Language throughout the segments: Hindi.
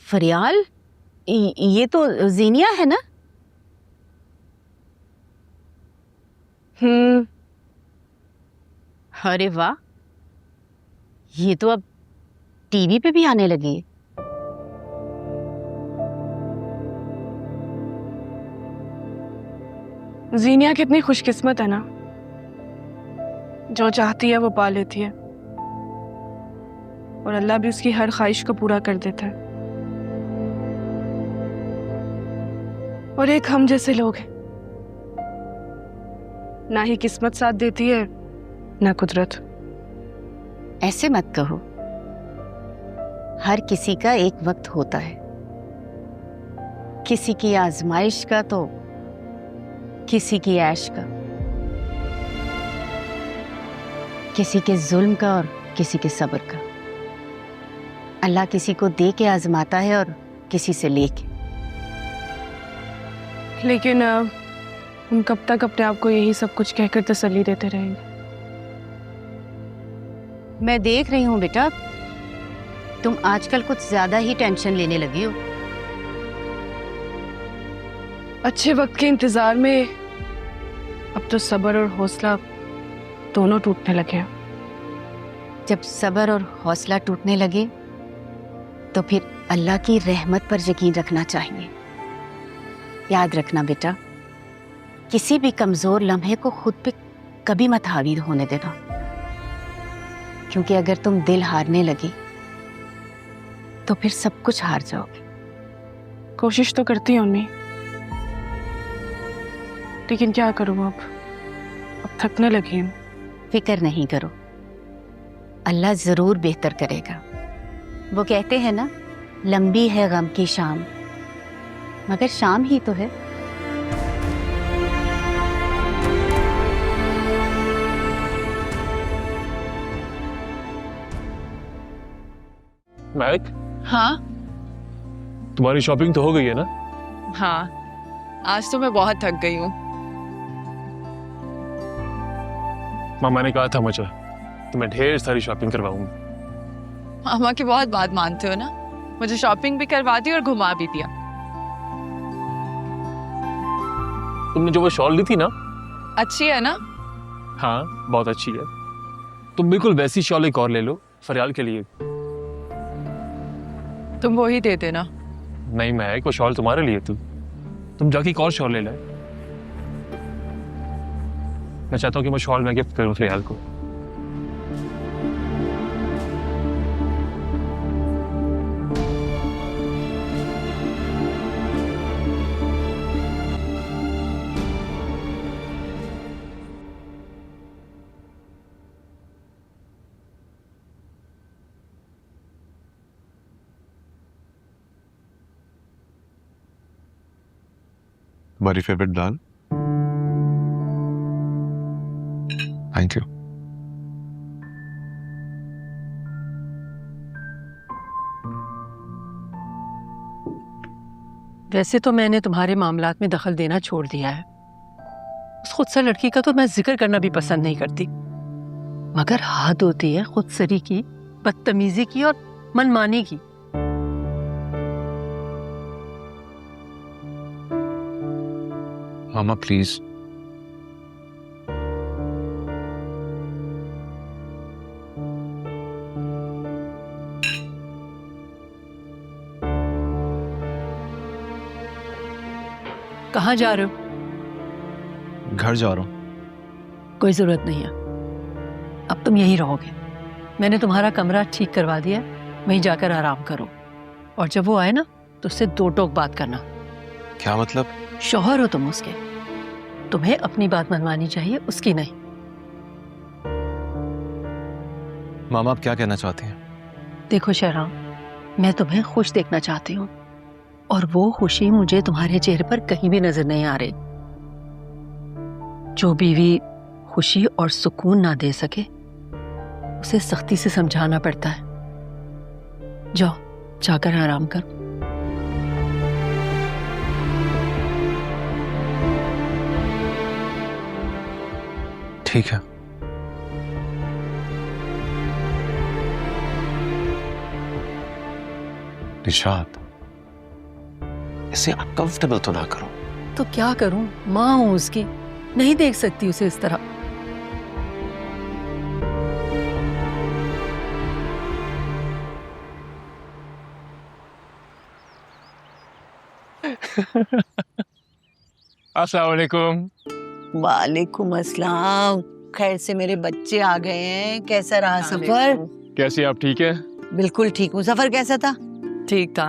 फरियाल, ये तो जीनिया है ना? अरे वाह, ये तो अब टीवी पे भी आने लगी है। जीनिया कितनी खुशकिस्मत है ना, जो चाहती है वो पा लेती है और अल्लाह भी उसकी हर ख्वाहिश को पूरा कर देता है। और एक हम जैसे लोग हैं, ना ही किस्मत साथ देती है ना कुदरत। ऐसे मत कहो, हर किसी का एक वक्त होता है, किसी की आजमाइश का तो किसी की ऐश का, किसी के जुल्म का और किसी के सब्र का। अल्लाह किसी को दे के आजमाता है और किसी से लेके। लेकिन हम कब तक अपने आप को यही सब कुछ कहकर तसल्ली देते रहेंगे? मैं देख रही हूँ बेटा, तुम आजकल कुछ ज्यादा ही टेंशन लेने लगी हो। अच्छे वक्त के इंतजार में अब तो सब्र और हौसला दोनों टूटने लगे हैं। जब सब्र और हौसला टूटने लगे तो फिर अल्लाह की रहमत पर यकीन रखना चाहिए। याद रखना बेटा, किसी भी कमजोर लम्हे को खुद पे कभी मत हावी होने देना, क्योंकि अगर तुम दिल हारने लगी तो फिर सब कुछ हार जाओगे। कोशिश तो करती हूँ अम्मी, लेकिन क्या करूँ अब थकने लगी हूँ। फिक्र नहीं करो, अल्लाह जरूर बेहतर करेगा। वो कहते हैं ना, लंबी है गम की शाम, मगर शाम ही तो है। महक, हाँ तुम्हारी शॉपिंग तो हो गई है ना? हाँ, आज तो मैं बहुत थक गई हूँ। मामा ने कहा था मुझे तुम्हें ढेर सारी शॉपिंग करवाऊंगा। मामा की बहुत बात मानते हो ना, मुझे शॉपिंग भी करवा दी और घुमा भी दिया। तुमने जो वो शॉल ली थी ना, अच्छी है ना? हाँ बहुत अच्छी है। तुम बिल्कुल वैसी शॉल एक और ले लो फरियाल के लिए। तुम वो ही दे देना। नहीं महक, वो शॉल तुम्हारे लिए तुम जाके एक और शॉल ले लाए। मैं चाहता हूँ कि वो शॉल मैं गिफ्ट करूँ फरियाल को। तुम्हारी फेवरेट दाल। Thank you. वैसे तो मैंने तुम्हारे मामलात में दखल देना छोड़ दिया है। उस खुदसर लड़की का तो मैं जिक्र करना भी पसंद नहीं करती, मगर हद होती है खुदसरी की, बदतमीजी की और मनमानी की। मामा प्लीज। कहाँ जा रहे हो? घर जा रहा हूँ। कोई जरूरत नहीं है, अब तुम यहीं रहोगे। मैंने तुम्हारा कमरा ठीक करवा दिया, वहीं जाकर आराम करो। और जब वो आए ना तो उससे दो टोक बात करना। क्या मतलब? शौहर हो तुम उसके, तुम्हें अपनी बात मनवानी चाहिए, उसकी नहीं। मामा आप क्या कहना चाहती हैं? देखो शहराम, मैं तुम्हें खुश देखना चाहती हूँ और वो खुशी मुझे तुम्हारे चेहरे पर कहीं भी नजर नहीं आ रही। जो बीवी खुशी और सुकून ना दे सके उसे सख्ती से समझाना पड़ता है। जाओ, जाकर आराम करो। ठीक है। निशात, इसे अनकंफर्टेबल तो ना करो। तो क्या करूं, माँ हूं उसकी, नहीं देख सकती उसे इस तरह। अस्सलाम वालेकुम। वालेकुम अस्सलाम। खैर से मेरे बच्चे आ गए हैं। कैसा रहा सफर? कैसी आप ठीक है? बिल्कुल ठीक हूँ। सफर कैसा था? ठीक था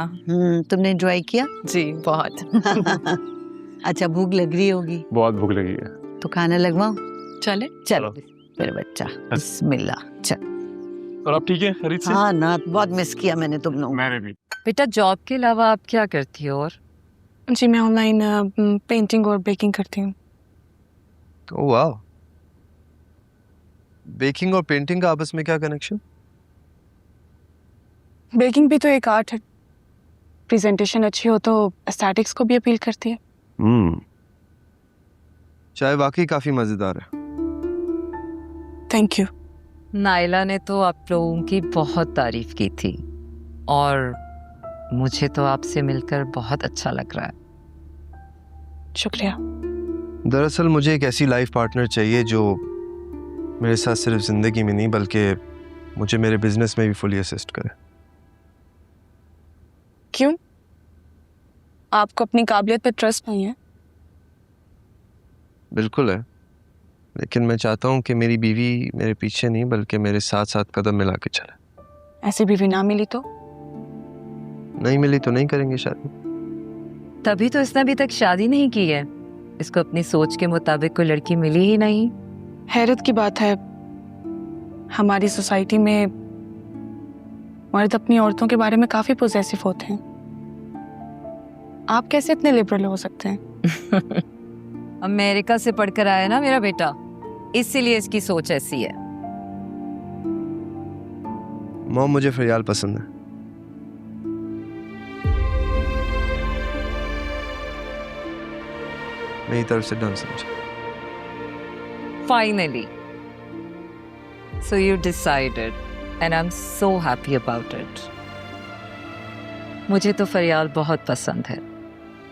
तुमने एंजॉय किया? जी बहुत। अच्छा, भूख लग रही होगी बहुत भूख लगी है। तो खाना लगवाओ। चले चलो मेरे बच्चा, बिस्मिल्लाह। चल। और आप ठीक है खरीद से? हाँ ना, बहुत मिस किया मैंने तुम लोग। मैंने भी। बेटा जॉब के अलावा आप क्या करती हो? और जी मैं ऑनलाइन पेंटिंग और बेकिंग करती हूँ। ओह वाह, बेकिंग और पेंटिंग का आपस में क्या कनेक्शन? बेकिंग भी तो एक आर्ट है। प्रेजेंटेशन अच्छी हो तो एस्थेटिक्स को भी अपील करती है। चाय वाकई काफी मजेदार है। Thank you. नायला ने तो आप लोगों की बहुत तारीफ की थी और मुझे तो आपसे मिलकर बहुत अच्छा लग रहा है। शुक्रिया। दरअसल मुझे एक ऐसी लाइफ पार्टनर चाहिए जो मेरे साथ सिर्फ जिंदगी में नहीं बल्कि मुझे मेरे बिजनेस में भी फुली असिस्ट करे। क्यों? आपको अपनी काबिलियत पे ट्रस्ट नहीं है? बिल्कुल है, लेकिन मैं चाहता हूँ कि मेरी बीवी मेरे पीछे नहीं बल्कि मेरे साथ साथ कदम मिला के चले। ऐसी बीवी ना मिली तो? नहीं मिली तो नहीं करेंगे शादी। तभी तो इसने अभी तक शादी नहीं की है। इसको अपनी सोच के मुताबिक कोई लड़की मिली ही नहीं। हैरत की बात है, हमारी सोसाइटी में मर्द अपनी औरतों के बारे में काफी पोजेसिव होते हैं। आप कैसे इतने लिबरल हो सकते हैं? अमेरिका से पढ़कर आया ना मेरा बेटा, इसीलिए इसकी सोच ऐसी है। मॉम, मुझे फरियाल पसंद है। मेरी तरफ से डन समझे। Finally. So you decided and I'm so happy about it. मुझे तो फरियाल बहुत पसंद है।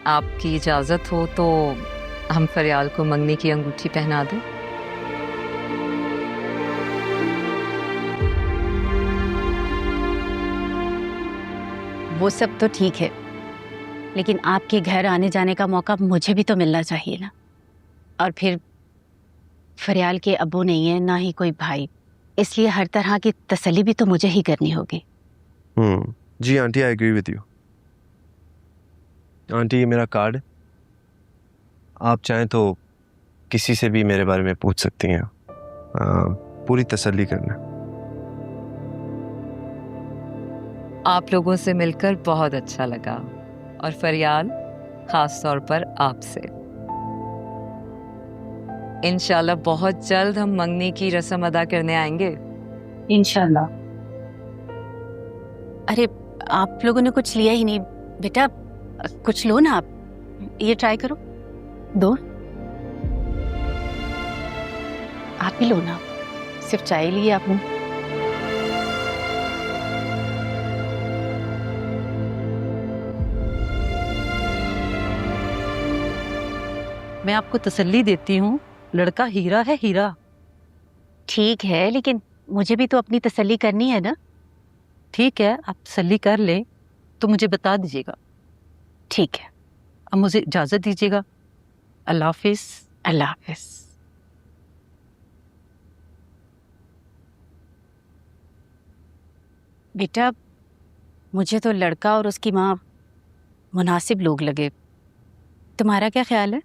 आपकी इजाज़त हो तो हम फरियाल को मंगनी की अंगूठी पहना दें। वो सब तो ठीक है, लेकिन आपके घर आने जाने का मौका मुझे भी तो मिलना चाहिए ना। और फिर फरियाल के अब्बू नहीं है, ना ही कोई भाई, इसलिए हर तरह की तसल्ली भी तो मुझे ही करनी होगी। जी aunty, I agree with you. Aunty, ये मेरा कार्ड है, आप चाहें तो किसी से भी मेरे बारे में पूछ सकती हैं। पूरी तसल्ली करना। आप लोगों से मिलकर बहुत अच्छा लगा और फरियाल खास तौर पर आपसे। इंशाल्लाह बहुत जल्द हम मंगनी की रस्म अदा करने आएंगे। इंशाल्लाह। अरे आप लोगों ने कुछ लिया ही नहीं बेटा, कुछ लो ना आप, ये ट्राई करो, दो। आप ही लो ना, सिर्फ चाय लिए आपने। मैं आपको तसल्ली देती हूँ, लड़का हीरा है, हीरा। ठीक है, लेकिन मुझे भी तो अपनी तसल्ली करनी है ना। ठीक है, आप तसल्ली कर ले तो मुझे बता दीजिएगा। ठीक है, अब मुझे इजाजत दीजिएगा। अल्लाह हाफिज। अल्लाह हाफिज। बेटा, मुझे तो लड़का और उसकी माँ मुनासिब लोग लगे, तुम्हारा क्या ख्याल है?